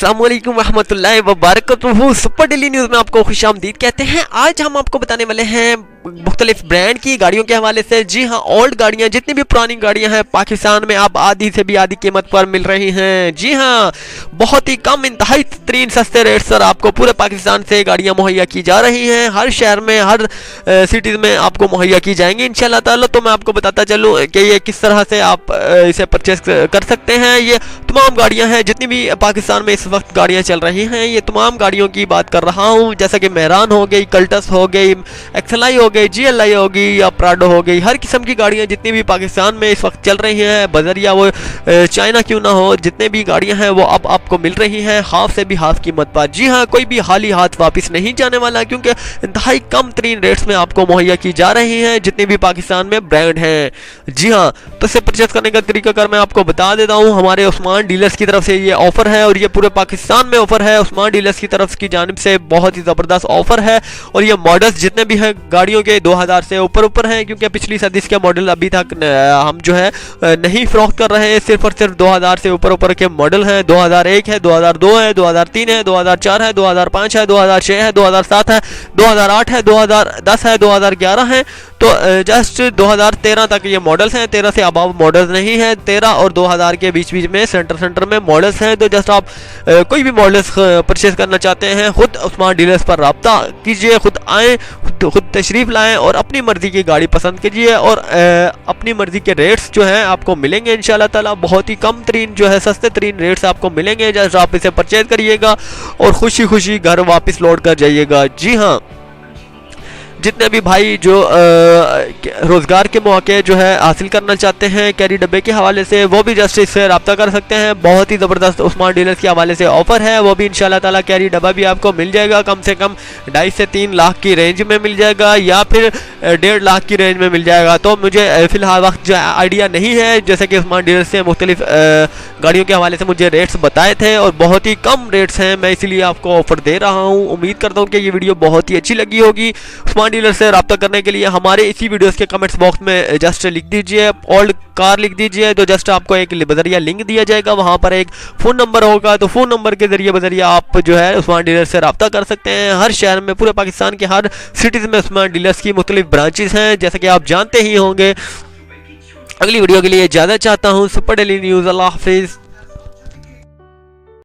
अस्सलाम वालेकुम रहमतुल्लाहि व बरकातुहू। सुपर डेली न्यूज़ में आपको खुशामदीद कहते हैं। आज हम आपको बताने वाले हैं मुख्तलिफ ब्रांड की गाड़ियों के हवाले से। जी हाँ, ओल्ड गाड़ियाँ, जितनी भी पुरानी गाड़ियाँ हैं पाकिस्तान में अब आधी से भी आधी कीमत पर मिल रही हैं। जी हाँ, बहुत ही कम इंतहाई तरीन सस्ते रेट पर आपको पूरे पाकिस्तान से गाड़ियाँ मुहैया की जा रही हैं। हर शहर में, हर सिटीज़ में आपको मुहैया की जाएंगी इंशाल्लाह ताला। तो मैं आपको बताता चलूँ कि ये किस तरह से आप इसे परचेस कर सकते हैं। ये तमाम गाड़ियाँ हैं, जितनी भी पाकिस्तान में इस वक्त गाड़ियाँ चल रही हैं, ये तमाम गाड़ियों की बात कर रहा हूँ। जैसा कि मेहरान हो गई, कल्टस हो गई, एक्सएलआई हो गई, जीएलआई होगी या प्राडो हो गई, हर किस्म की गाड़ियाँ जितनी भी पाकिस्तान में इस वक्त चल रही हैं, बजरिया वो चाइना क्यों ना हो, जितने भी गाड़ियाँ हैं वो अब आपको मिल रही हैं हाफ से भी हाफ कीमत पर। जी हाँ, कोई भी खाली हाथ वापस नहीं जाने वाला, क्योंकि इंतहाई कम तरीन रेट्स में आपको मुहैया की जा रही हैं जितनी भी पाकिस्तान में ब्रांड हैं। जी हाँ, तो इसे परचेस करने का तरीकाकार मैं आपको बता देता हूँ। हमारे उस्मान डीलर्स की तरफ से ये ऑफर है और ये पूरे पाकिस्तान में ऑफर है। उस्मान डीलर्स की तरफ की जानिब से बहुत ही ज़बरदस्त ऑफर है और ये मॉडल्स जितने भी हैं गाड़ियों के 2000 से ऊपर हैं, क्योंकि पिछली सदी के मॉडल अभी तक हम जो है नहीं फरोख्त कर रहे हैं। सिर्फ और सिर्फ 2000 से ऊपर के मॉडल हैं। 2001 है, 2002 है, 2003 है, 2004 है, 2005 है, 2006 है, 2007 है, 2008 है, 2010 है, 2011 है। तो जस्ट 2013 तक ये मॉडल्स हैं। 13 से अबाव मॉडल्स नहीं है। 13 और 2000 के बीच में सेंटर में मॉडल्स हैं। तो जस्ट आप कोई भी मॉडल्स परचेज करना चाहते हैं, खुद उस्मान डीलर्स पर रब्ता कीजिए, खुद आएँ, खुद तशरीफ़ लाएँ और अपनी मर्ज़ी की गाड़ी पसंद कीजिए और अपनी मर्ज़ी के रेट्स जो हैं आपको मिलेंगे इंशाल्लाह ताला। बहुत ही कम तरीन जो है सस्ते तरीन रेट्स आपको मिलेंगे। जस्ट आप इसे परचेज करिएगा और खुशी खुशी घर वापस लौट कर जाइएगा। जी हाँ, जितने भी भाई जो रोज़गार के मौके जो है हासिल करना चाहते हैं कैरी डब्बे के हवाले से, वो भी जस्ट इससे रब्ता कर सकते हैं। बहुत ही ज़बरदस्त उस्मान डीलर्स के हवाले से ऑफ़र है, वो भी इंशाल्लाह ताला कैरी डब्बा भी आपको मिल जाएगा। कम से कम 2.5 से 3 लाख की रेंज में मिल जाएगा या फिर 1.5 लाख की रेंज में मिल जाएगा। तो मुझे फ़िलहाल वक्त जो आइडिया नहीं है, जैसे कि उस्मान डीलर्स से मुख्तलिफ गाड़ियों के हवाले से मुझे रेट्स बताए थे और बहुत ही कम रेट्स हैं, मैं इसीलिए आपको ऑफ़र दे रहा हूँ। उम्मीद करता हूँ कि ये वीडियो बहुत ही अच्छी लगी होगी। उस्मान डीलर से रब्ता करने के लिए हमारे इसी वीडियोस के कमेंट्स बॉक्स में जस्ट लिख दीजिए ओल्ड कार लिख दीजिए, तो जस्ट आपको एक बजरिया लिंक दिया जाएगा, वहां पर एक फ़ोन नंबर होगा, तो फ़ोन नंबर के जरिए बजरिया आप जो है उस्मान डीलर से रब्ता कर सकते हैं। हर शहर में, पूरे पाकिस्तान के हर सिटीज़ में उस्मान डीलर्स की मुख्तलिफ ब्रांचेस हैं, जैसे कि आप जानते ही होंगे। अगली वीडियो के लिए इजाज़त चाहता हूँ। सुपर डेली न्यूज़, अल्लाह हाफिज़।